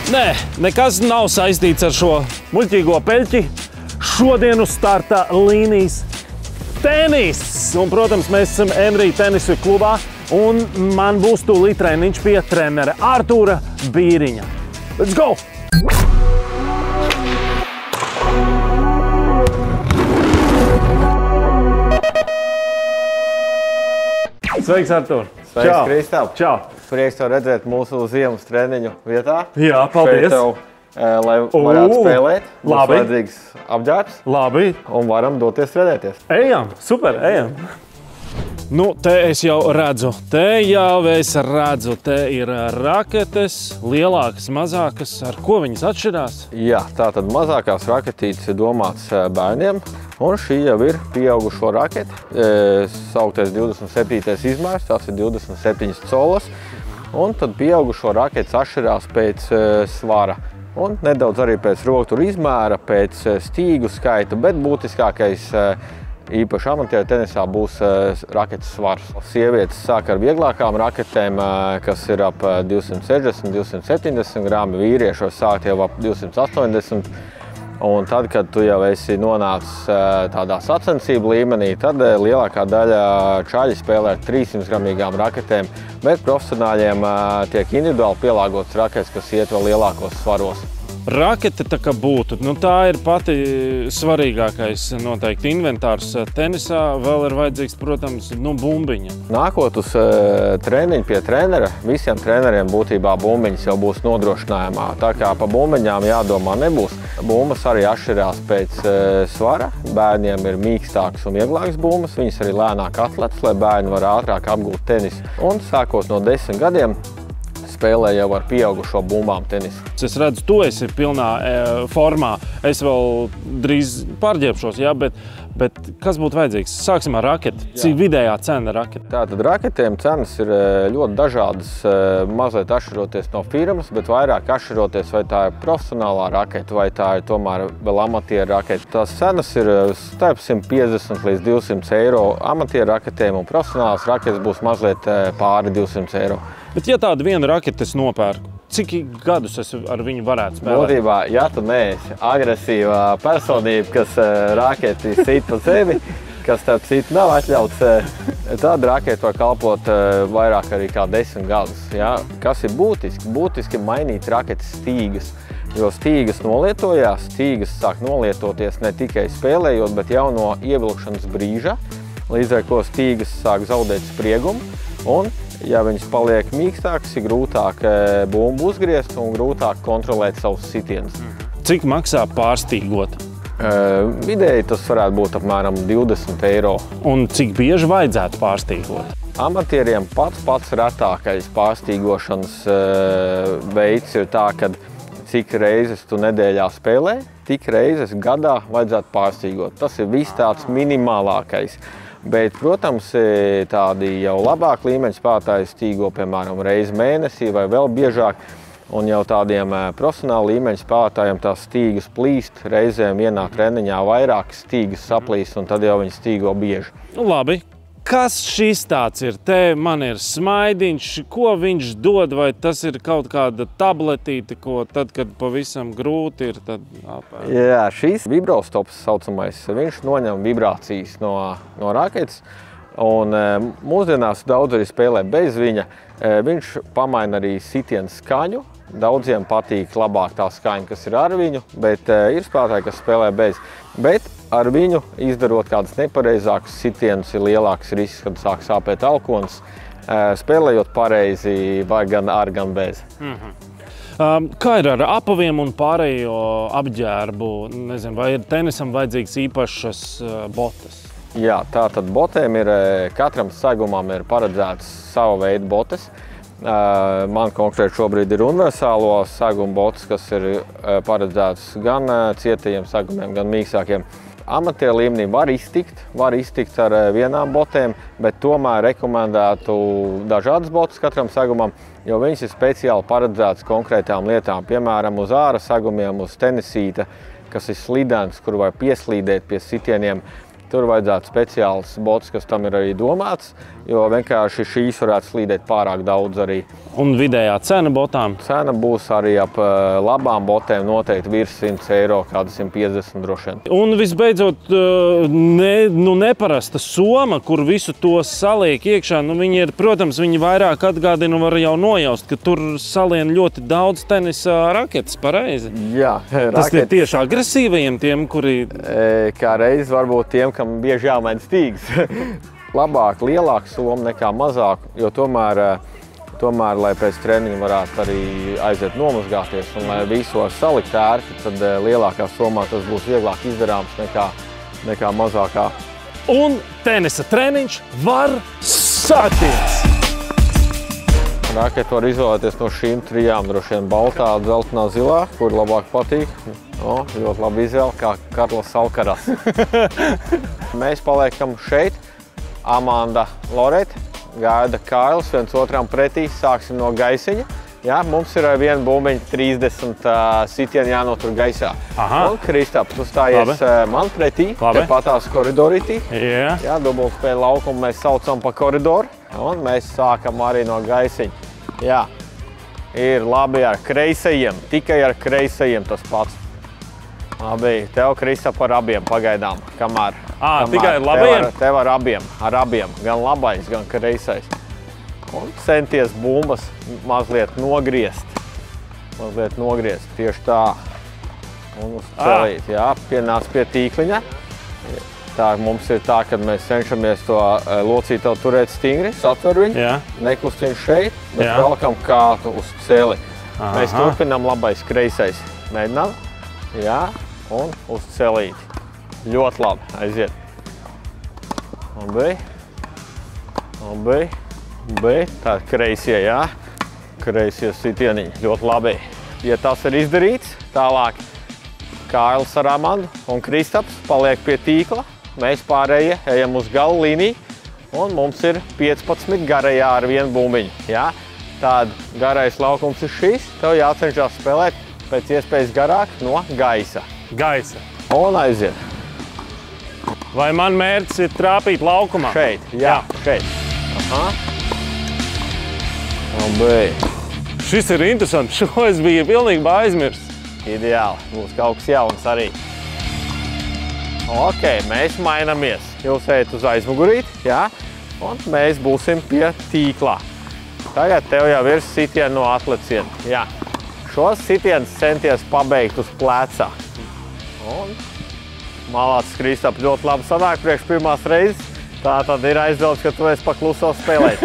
Nē, nekas nav saistīts ar šo muļķīgo peļķi. Šodien uz starta līnijas tenis. Un, protams, mēs esam Emrī tenisu klubā. Un man būs tūlīt treniņš pie trenera Artūra Bīriņa. Let's go! Sveiks, Artūr! Sveiks, Kristap! Čau! Prieks tev redzēt mūsu ziemas treniņu vietā. Jā, paldies! Šeit tev, lai varētu spēlēt, būs vajadzīgs apģērbs. Labi. Un varam doties trenēties. Ejam, super, ejam! Nu, te es jau redzu, te ir raketes, lielākas, mazākas. Ar ko viņas atšķirās? Jā, tātad mazākās raketītes ir domāts bērniem. Un šī jau ir pieaugušo raketi, sauktais 27. izmērs, tās ir 27 colas. Un tad pieaugušo raketes atšķirās pēc svara. Un nedaudz arī pēc roktura izmēra, pēc stīgu skaita, bet būtiskākais īpaši amatieru tenisā būs raketes svars. Sievietes sāk ar vieglākām raketēm, kas ir ap 260–270 grami, vīriešos sāk jau ap 280. Un tad, kad tu jau esi nonācis tādā sacensību līmenī, tad lielākā daļa čaļi spēlē ar 300 gramīgām raketēm, bet profesionāļiem tiek individuāli pielāgotas raketes, kas iet vēl lielākos svaros. Rakete tā kā būtu, nu tā ir pati svarīgākais noteikti inventārs tenisā. Vēl ir vajadzīgs, protams, bumbiņa. Nākot uz treniņu pie trenera, visiem treneriem būtībā bumbiņas jau būs nodrošinājumā. Tā kā pa bumbiņām jādomā nebūs. Bumbas arī atšķirās pēc svara. Bērniem ir mīkstāks un vieglāks bumbas. Viņas arī lēnāk atletas, lai bērni var ātrāk apgūt tenisu. Un sākot no 10 gadiem, spēlē jau ar pieaugušo bumbām tenisu. Es redzu, tu esi pilnā formā. Es vēl drīz pārģērbšos, jā, bet kas būtu vajadzīgs? Sāksim ar raketi. Cik vidējā cena raketi? Tātad raketēm cenas ir ļoti dažādas, mazliet atšķiroties no firmas, bet vairāk atšķiroties, vai tā ir profesionālā raketa, vai tā ir tomēr vēl amatieru raketa. Tās cenas ir starp 150 līdz 200 eiro amatieru raketēm, un profesionālās raketes būs mazliet pāri 200 eiro. Bet ja tādu vienu raketi es nopērku, cik gadus es ar viņu varētu spēlēt? Būtībā, ja tu neesi agresīvā personība, kas raketi sit pa sevi, kas starp citu nav atļauts, tāda raketa var kalpot vairāk arī kā 10 gadus. Ja? Kas ir būtiski? Būtiski mainīt raketes stīgas, jo stīgas nolietojās, stīgas sāk nolietoties ne tikai spēlējot, bet jau no ievilkšanas brīža, līdz ar ko stīgas sāk zaudēt spriegumu, un ja viņas paliek mīkstākas, ir grūtāk bumbu uzgriezt un grūtāk kontrolēt savus sitienus. Cik maksā pārstīgot? Vidēji tas varētu būt apmēram 20 eiro. Un cik bieži vajadzētu pārstīgot? Amatieriem pats retākais pārstīgošanas veids ir tā, ka cik reizes tu nedēļā spēlē, tik reizes gadā vajadzētu pārstīgot. Tas ir viss tāds minimālākais. Bet, protams, tādi jau labāk līmeņa spēlētāji stīgo, piemēram, reizi mēnesī vai vēl biežāk. Un jau tādiem profesionāli līmeņa spēlētājiem tās stīgas plīst, reizēm vienā treniņā vairāk stīgas saplīst, un tad jau viņi stīgo bieži. Nu, labi. Kas šis tāds ir? Te man ir smaidiņš, ko viņš dod, vai tas ir kaut kāda tabletīte, ko tad, kad pavisam grūti ir, tad apēd? Jā, šīs vibrostops saucamais, viņš noņem vibrācijas no raketes, un mūsdienās daudz arī spēlē bez viņa. Viņš pamaina arī sitienu skaņu. Daudziem patīk labāk tā skaņa, kas ir ar viņu, bet ir spēlētāji, kas spēlē bez. Bet ar viņu, izdarot kādus nepareizākus sitienus, ir lielāks risks, kad sāk sāpēt alkonis. Spēlējot pareizi, vai gan ar, gan bez. Kā ir ar apaviem un pārējo apģērbu? Nezinu, vai ir tenisam vajadzīgs īpašas botes? Jā, tātad botēm ir, katram segumam ir paredzēts sava veida botes. Man konkrēti šobrīd ir universālo segumu botes, kas ir paredzēts gan cietajiem segumiem, gan mīkstākiem. Amatieru līmenī var iztikt ar vienām botēm, bet tomēr rekomendētu dažādas botes katram segumam, jo viņas ir speciāli paredzētas konkrētām lietām. Piemēram, uz āra segumiem, uz tenisīta, kas ir slidens, kur var pieslīdēt pie sitieniem. Tur vajadzētu speciāls bots, kas tam ir arī domāts, jo vienkārši šīs varētu slīdēt pārāk daudz arī. Un vidējā cena botām? Cena būs arī ap labām botēm noteikti virs 100 eiro, kāda 150 droši vien. Un visbeidzot, neparasta soma, kur visu to saliek iekšā. Viņi ir, protams, viņi vairāk atgādina, var jau nojaust, ka tur salien ļoti daudz tenisa raketes, pareizi? Jā, tas ir tieši agresīvajiem tiem, kuri... Kā reiz varbūt tiem, kam bieži jāmaina stīgas. Labāk, lielāka soma nekā mazāk, jo tomēr, lai pēc treniņa varētu arī aiziet nomazgāties un lai visu var salikt ērti, tad lielākā somā tas būs vieglāk izdarāms nekā mazākā. Un tenisa treniņš var sākties! Raketi var izvēlēties no šīm trijām, droši vien baltā, dzeltenā, zilā, kur labāk patīk. Ļoti labi izvēle, kā Karls Alkaras. Mēs paliekam šeit. Amanda Loreta. Gaida Kails, viens otram pretī, sāksim no gaisiņa. Jā, mums ir viena bumbiņa 30 sitieni jānotur gaisā. Un Kristaps, tu stājies man pretī, tepatās koridorītī. Jā, dubultspēļu laukumu mēs saucam pa koridoru. Un mēs sākam arī no gaisiņa. Jā, ir labi ar kreisajiem, tikai ar kreisajiem tas pats. Labi, tev, Kristap, ar abiem pagaidām, kamēr tikai ar labajiem? Tev ar abiem, gan labais, gan kreisais. Un centies bumbas mazliet nogriezt, tieši tā. Un uzcelīt, jā, pienāc pie tīkliņa. Tā mums ir tā, kad mēs cenšamies to locītavu turēt stingri, satver viņu, nekustin šeit, bet velkam kātu uz celi. Mēs turpinām labais, kreisais. Mēģinām, jā. Un uz celīti. Ļoti labi, aiziet. Labi. Tā kreisie, jā. Kreisie sitieniņi, ļoti labi. Ja tas ir izdarīts, tālāk Kails ar Amandu un Kristaps paliek pie tīkla. Mēs pārējie ejam uz galu līniju. Un mums ir 15 garajā ar vienu bumbiņu, jā. Tāda garais laukums ir šīs. Tev jācenšas spēlēt pēc iespējas garāk no gaisa. Un aiziet. Vai man mērķis ir trāpīt laukumā? Šeit, jā. Šeit. Labi. Šis ir interesants. Šo es biju pilnībā aizmirsts. Ideāli. Būs kaut kas jauns arī. Ok, mēs mainamies. Jūs ejat uz aizmugurīti, jā. Un mēs būsim pie tīklā. Tagad tev jau ir sitieni no atleciena. Jā. Šos sitienus centies pabeigt uz plecā. Un malāts Kristaps ļoti labi sanāk priekš pirmās reizes. Tā tad ir aizdoms, ka tu esi pakluso spēlēt.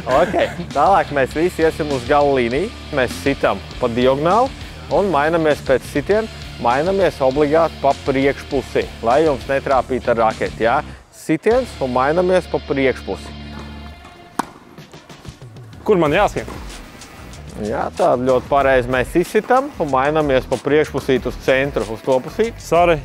Ok, tālāk mēs visi iesim uz galu līniju. Mēs sitam pa diagonāli un mainamies pēc sitiena. Mainamies obligāti pa priekšpusi, lai jums netrāpītu ar raketi. Jā? Sitiens un mainamies pa priekšpusi. Kur man jāskiem? Jā, tāda ļoti pareizi mēs izsitam un mainamies pa priekšpusīt uz centru, uz to pusīt. Sorry.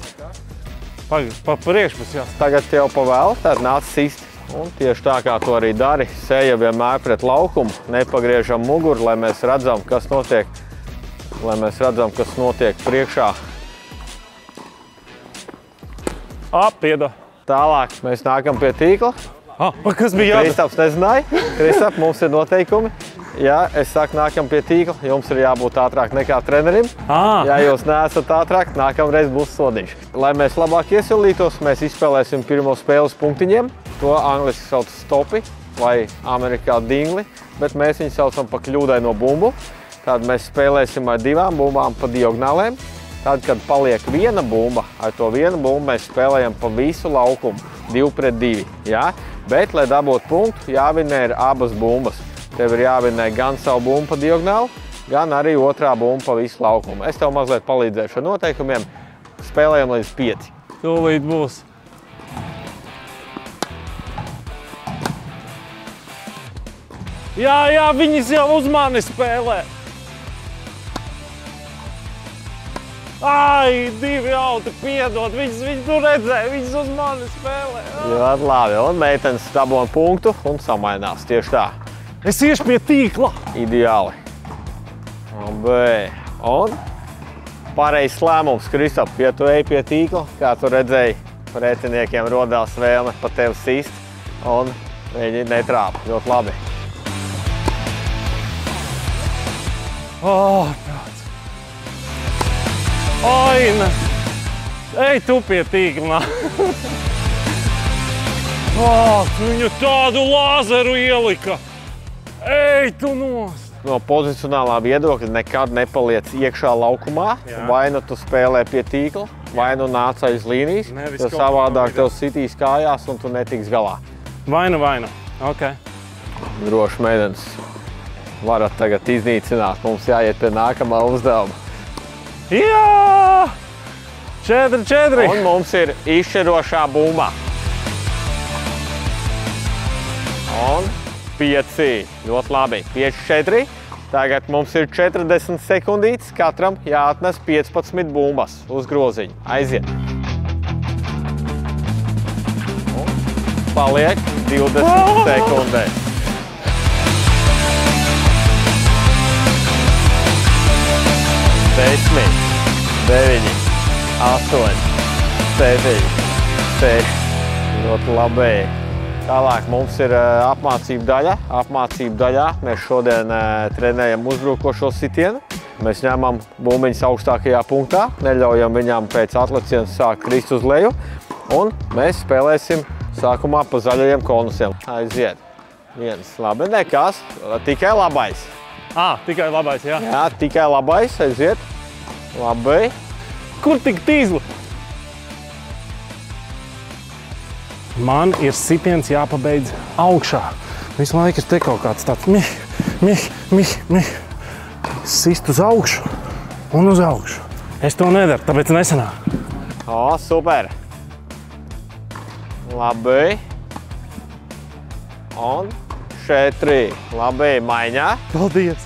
Pa priekšpusī, jā. Tagad tev pa vēl, tad nāc sist. Un tieši tā, kā to arī dari, seja vienmēr pret laukumu, nepagriežam muguru, lai mēs redzam, kas notiek priekšā. Pieda. Tālāk mēs nākam pie tīkla. Kas bija jādara? Kristaps nezināja. Kristap, mums ir noteikumi. Ja es saku, nākam pie tīkla, jums ir jābūt ātrāk nekā trenerim. Ja jūs neesat ātrāk, nākamreiz būs sodiņš. Lai mēs labāk iesildītos, mēs izspēlēsim pirmo spēles punktiņiem. To angliski sauc stopi vai Amerikā dingli, bet mēs viņu saucam pa kļūdaino bumbu. Tad mēs spēlēsim ar divām bumbām pa diagonālēm. Tad, kad paliek viena bumba, ar to vienu bumbu mēs spēlējam pa visu laukumu, 2 pret 2. Ja? Bet, lai dabūtu punktu, jāvinē ir abas bumbas. Tev ir jāvinē gan savu bumbu pa diagonāli, gan arī otrā bumba pa visu laukumu. Es tev mazliet palīdzēšu ar noteikumiem. Spēlējam līdz 5. Tūlīt būs. Jā, viņas jau uz mani spēlē. Ai, 2 auti, piedod, viņas tu redzēja, viņas uz mani spēlē. Ļoti labi, un meitenes dabūna punktu un samainās tieši tā. Es iešu pie tīkla. Ideāli. Labi. Un pareizs lēmums, Kristap, ja tu ej pie tīkla, kā tu redzēji, pretiniekiem rodās vēlme pa tevi sist un viņi netrāpa. Ļoti labi. Tāds. Aina! Ej, tu pie tīklā! Viņu tādu lāzeru ielika! Ej, tu nost! No pozicionālā viedokļa nekad nepaliec iekšā laukumā. Vai nu tu spēlē pie tīkla, vai nu nāc aiz līnijas, jo savādāk tev sitīs kājās un tu netiks galā. Vainu. Ok. Droši meitenes varat tagad iznīcināt. Mums jāiet pie nākamā uzdevuma. Jā! 4-4. Un mums ir izšķirošā bumba. Un 5. Ļoti labi. 5-4. Tagad mums ir 40 sekundītes. Katram jāatnes 15 bumbas uz groziņu. Aiziet. Un paliek 20 sekundēs. 10, 9, 8, 7, 6. Ļoti labi. Tālāk mums ir apmācību daļa. Apmācību daļā mēs šodien trenējam uzbrukošo sitienu. Mēs ņemam bumbiņas augstākajā punktā, neļaujam viņām pēc atleciena sākt krist uz leju. Un mēs spēlēsim sākumā pa zaļajiem konusiem. Aiziet. Viens. Labi, nekas. Tikai labais. Tikai labais, jā. Jā, tikai labais. Aiziet. Labi. Kur tik tīzli? Man ir sitiens jāpabeidz augšā. Visu laiku ir te kaut kāds tāds mih. Sist uz augšu un uz augšu. Es to nedaru, tāpēc nesanāk. Super. Labi. Un 4. Labi, maiņā. Paldies.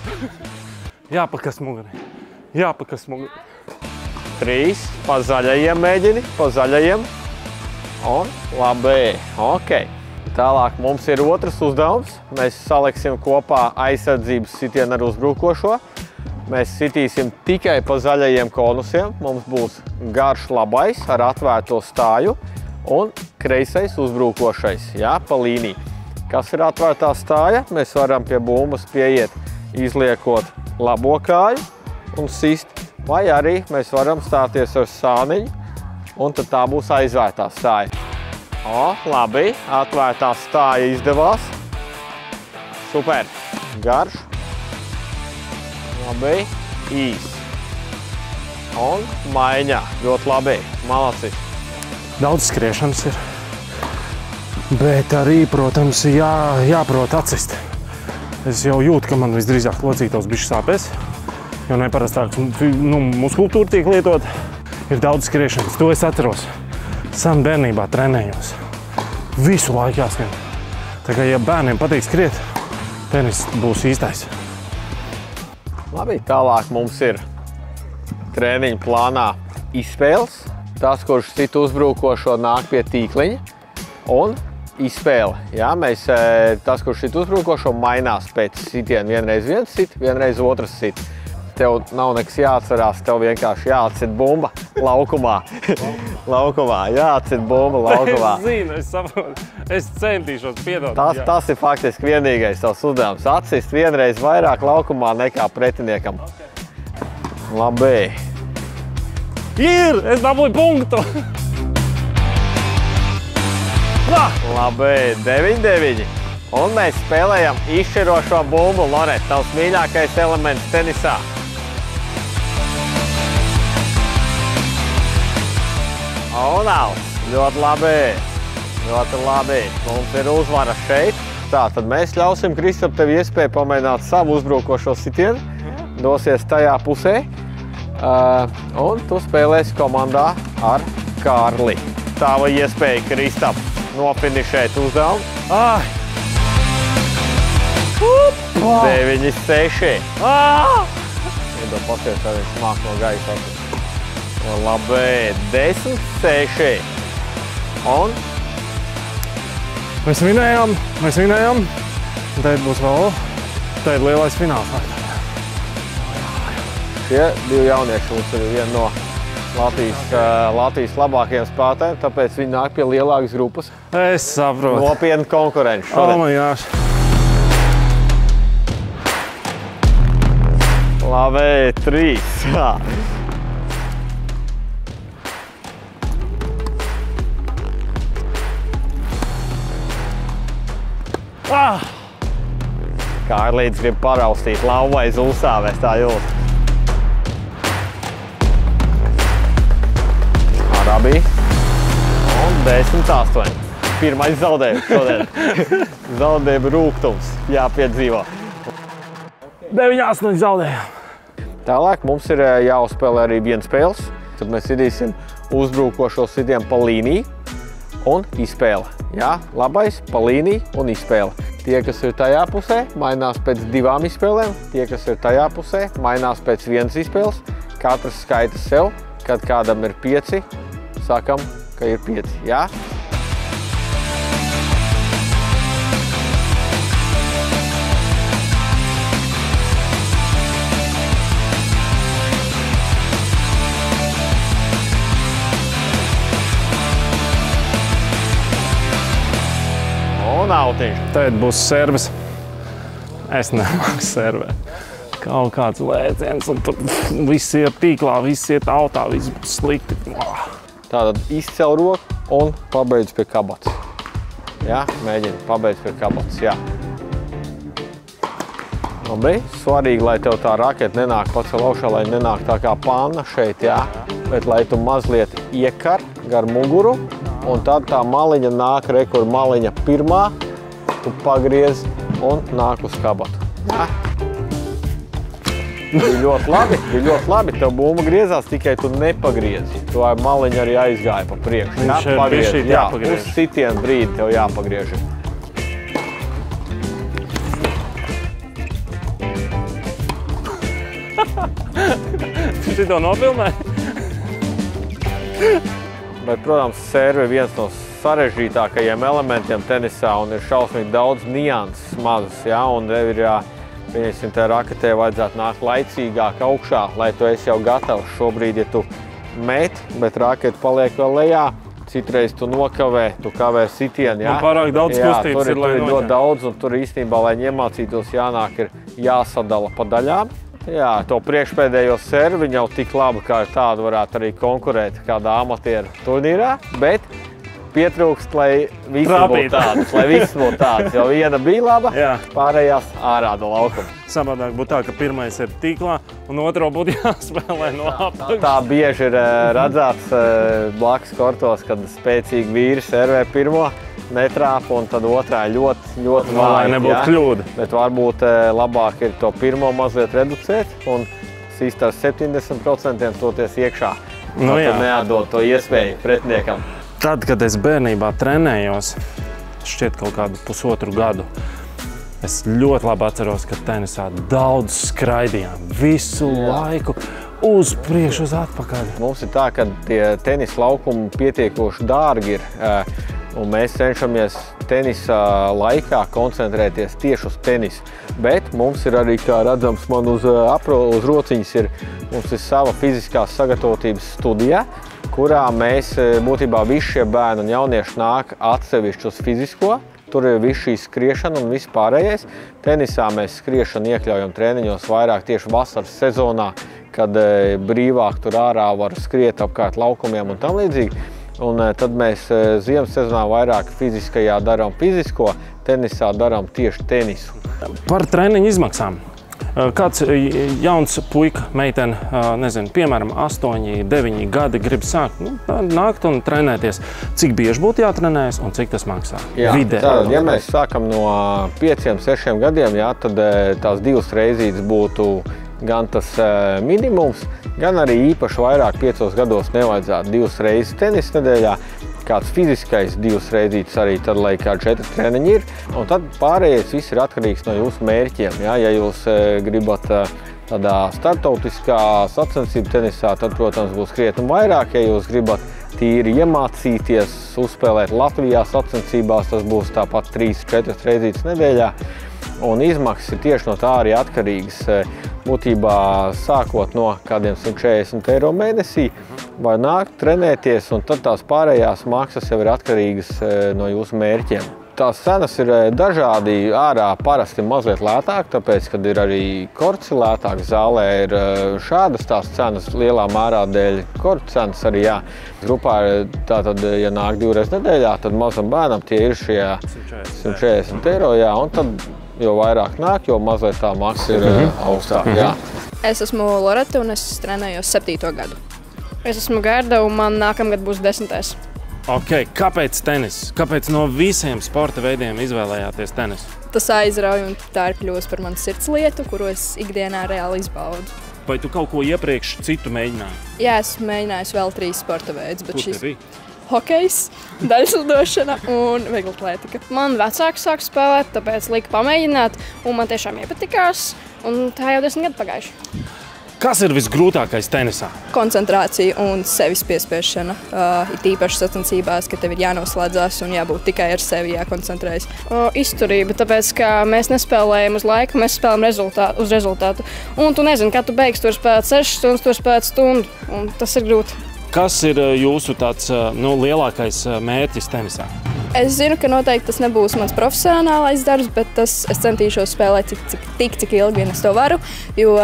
Jāpakas mugurē. 3. Pa zaļajiem mēģini, pa zaļajiem. Un labi, ok. Tālāk mums ir otrs uzdevums. Mēs saliksim kopā aizsardzības sitienu ar uzbrukošo. Mēs sitīsim tikai pa zaļajiem konusiem. Mums būs garš labais ar atvērto stāju un kreisais uzbrukošais, jā, pa līniju. Kas ir atvērtā stāja? Mēs varam pie bumbas pieiet, izliekot labo kāju un sist. Vai arī mēs varam stāties ar sāniņu. Un tad tā būs aizvērtā stāja. Labi, atvērtā stāja izdevās. Super. Garš. Labi, īs. Un maiņā. Ļoti labi. Malacis. Daudz skriešanas ir. Bet arī, protams, jāprot atsist. Es jau jūtu, ka man visdrīzāk locītos bišķi sāpēs. Jo neparastāks muskultūra tiek lietot. Ir daudz skriešanas, to es atceros. Sen bērnībā trenējos. Visu laiku jāskrien. Tā kā, ja bērniem patīk skriet, tenis būs īstais. Labi, tālāk mums ir treniņu plānā izspēles. Tas, kurš sit uzbrukošo, nāk pie tīkliņa. Un izspēle. Jā, tas, kurš sit uzbrukošo, mainās pēc sitienu. Vienreiz viens sit, vienreiz otrs sit. Tev nav nekas jāatcerās, tev vienkārši jāatsit bumba laukumā. Laukumā, jāatsit bumba laukumā. Es zinu, es saprotu. Es centīšos piedot. Tas ir faktiski vienīgais tavs uzdevums. Atsist vienreiz vairāk laukumā nekā pretiniekam. Labi. Ir! Es dabūju punktu! Labi, 9-9. Un mēs spēlējam izšķirošo bumbu. Loret, tavs mīļākais elements tenisā. Un out. Ļoti labi. Ļoti labi. Mums ir uzvara šeit. Tā, tad mēs ļausim Kristap tev iespēju pamēģināt savu uzbrukošo sitienu. Dosies tajā pusē. Un tu spēlēsi komandā ar Kārli. Tava iespēja, Kristap, nofinišēt uzdevumu. 9-6. Iedo pasies, kā viņš māk no gaisa. Labi, 10-6. Un? Mēs vinējām. Tad būs vēl. Tad lielais fināls. Šie divi jaunieši mums ir viena no Latvijas labākajiem spēlētājiem, tāpēc viņi nāk pie lielākas grupas. Es saprotu. Nopietni konkurenci šodien. Oh my gosh. Labi, 3. Kārlītis grib paraustīt laumu aiz ulsām, es tā jūtu. Arabī. Un 10-8. Pirmais zaudējums šodien. Zaudējuma rūgtums jāpiedzīvo. 9-8 zaudējām. Tālāk mums ir jāuzspēlē arī viens spēles. Tad mēs idīsim uzbrukošo sitienu pa līniju un izspēle. Jā, labais pa līniju un izspēle. Tie, kas ir tajā pusē, mainās pēc 2 izspēlēm. Tie, kas ir tajā pusē, mainās pēc 1 izspēles. Katrs skaita sev, kad kādam ir 5, sakam, ka ir 5. Jā? Un autiņš. Tagad būs servis. Es nemāku servēt. Kaut kāds lēciens, un tur viss iet tīklā, viss iet autā, viss būs slikti. Tātad izcel roku un pabeidz pie kabatas. Jā, mēģini pabeidz pie kabatas, jā. Labi, svarīgi, lai tev tā raketa nenāk pacel augšā, lai nenāk tā kā panna šeit, jā. Bet lai tu mazliet iekar gar muguru, un tad tā maliņa nāk, kur maliņa pirmā, tu pagriez un nāk uz kabatu. Ja? Bija ļoti labi, tev bumba griezās, tikai tu nepagriezi. Tu maliņa arī aizgāja pa priekšu. Viņš ir bišķīt jāpagriež. Uz sitienu brīdi tev jāpagriež. Tu šito nofilmē? Bet, protams, serve ir viens no sarežģītākajiem elementiem tenisā un ir šausmīgi daudz nianses mazas, ja? Un ir, pieņemsim, tā raketē vajadzētu nākt laicīgāk augšā, lai tu esi jau gatavs. Šobrīd, ja tu met, bet raketa paliek vēl lejā, citreiz tu nokavē, tu kavē sitienu, ja? Un pārāk daudz kustības ir, lai tur ir ļoti daudz, un tur īstenībā, lai iemācītos, jānāk ir jāsadala pa daļām. Jā, to priekšpēdējo servi jau tik labi, kā tādu varētu arī konkurēt kādā amatieru turnīrā, bet pietrūkst, lai visi būtu tāds. Jo viena bija laba, pārējās ārā no laukuma. Savādāk būtu tā, ka pirmais ir tīklā un otro būtu jāspēlē no apakšas. Tā bieži ir redzēts blakus kortos, kad spēcīgi vīri servē pirmo, netrāpa, un tad otrā ļoti vāji. Lai nebūtu kļūda. Bet varbūt labāk ir to pirmo mazliet reducēt un sist ar 70% toties iekšā. Tad neatdot to iespēju pretiniekam. Tad, kad es bērnībā trenējos, šķiet kaut kādu pusotru gadu, es ļoti labi atceros, ka tenisā daudz skraidījām visu laiku uz priekšu, uz atpakaļ. Mums ir tā, ka tie tenisa laukumi pietiekoši dārgi ir, un mēs cenšamies tenisa laikā koncentrēties tieši uz tenisu. Bet mums ir arī, kā redzams, man uz rociņas mums ir sava fiziskās sagatavotības studija, kurā mēs būtībā visi šie bērni un jaunieši nāk atsevišķi uz fizisko. Tur ir viss šī skriešana un viss pārējais. Tenisā mēs skriešanu iekļaujam treniņos vairāk tieši vasaras sezonā, kad brīvāk tur ārā var skriet apkārt laukumiem un tam līdzīgi. Un tad mēs ziemas sezonā vairāk fiziskajā darām fizisko, tenisā darām tieši tenisu. Par treniņu izmaksām. Kāds jauns puika, meitene, nezinu, piemēram, 8, 9 gadi grib sākt, nākt un trenēties. Cik bieži būtu jātrenējas un cik tas maksā? Jā, tad, ja mēs sākam no 5, 6 gadiem, jā, tad tās 2 reizītes būtu gan tas minimums, gan arī īpaši vairāk 5 gados nevajadzētu 2 reizes tenis nedēļā. Kāds fiziskais 2 reizītes arī tad, lai kādi 4 treniņi ir. Un tad pārējais viss ir atkarīgs no jūsu mērķiem. Ja jūs gribat tādā startautiskā sacensību tenisā, tad, protams, būs krietni vairāk. Ja jūs gribat tīri iemācīties, uzspēlēt Latvijā sacensībās, tas būs tāpat 3-4 reizītes nedēļā. Un izmaksas ir tieši no tā arī atkarīgas. Būtībā sākot no kādiem 140 eiro mēnesī, vai nākt trenēties, un tad tās pārējās maksas jau ir atkarīgas no jūsu mērķiem. Tās cenas ir dažādi. Ārā parasti mazliet lētāk, tāpēc, kad ir arī korts lētāk, zālē ir šādas tās cenas lielā mērā dēļ korta cenas arī, jā. Grupā tātad, ja nāk 2 reizes nedēļā, tad mazam bērnam tie ir šie 140 eiro, jā, un tad jo vairāk nāk, jo mazliet tā maksa ir augstāk, jā. Es esmu Loreta un es trenējos 7. gadu. Es esmu Gerda un man nākamgad būs 10. Ok, kāpēc tenis? Kāpēc no visiem sporta veidiem izvēlējāties tenisu? Tas aizrauj un tā ir kļuvusi par manu sirds lietu, kuru es ikdienā reāli izbaudu. Vai tu kaut ko iepriekš citu mēģināji? Jā, esmu mēģinājis vēl 3 sporta veidus, bet Kur šis te bija? hokejs, daļslidošana un vieglatlētika. Man vecāki sāk spēlēt, tāpēc lika pamēģināt, un man tiešām iepatikās, un tā jau 10 gadu pagājuši. Kas ir visgrūtākais tenisā? Koncentrācija un sevis piespiešana. Ir īpaši sacensībās, ka tev ir jānoslēdzās un jābūt tikai ar sevi jākoncentrējas. Izturība, tāpēc, ka mēs nespēlējam uz laiku, mēs spēlējam uz rezultātu. Un tu nezini, kad tu beigsi, tu vari spēlēt 6 stundas, tu vari spēlēt stundu, un tas ir grūti. Kas ir jūsu tāds, lielākais mērķis tenisā? Es zinu, ka noteikti tas nebūs mans profesionālais darbs, bet es centīšos spēlēt cik ilgi vien es to varu, jo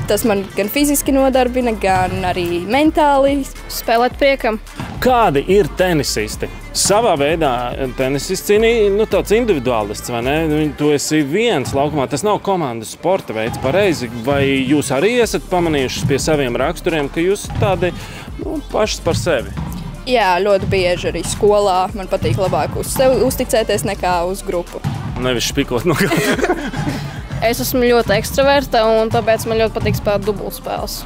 tas man gan fiziski nodarbina, gan arī mentāli spēlēt priekam. Kādi ir tenisisti? Savā veidā tenisists ir tāds individuālists, vai ne? Tu esi viens laukumā, tas nav komandas sporta veids, pareizi. Vai jūs arī esat pamanījuši pie saviem raksturiem, ka jūs tādi pašas par sevi? Jā, ļoti bieži arī skolā man patīk labāk uz sevi uzticēties nekā uz grupu. Nevis špikot no gada. Es esmu ļoti ekstraverta un tāpēc man ļoti patīk spēlēt dubultspēles.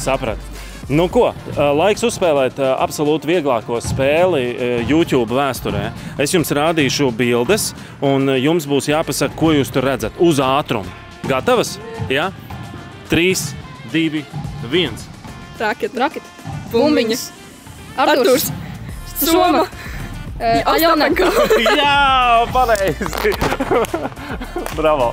Sapratu. Nu ko, laiks uzspēlēt absolūti vieglāko spēli YouTube vēsturē. Es jums rādīšu bildes un jums būs jāpasaka, ko jūs tur redzat uz ātrumu. Gatavas? Jā? 3, 2, 1. Raket. Bumbiņas. Arturs. Soma. Aļonenko. Jā, pareizi. Bravo.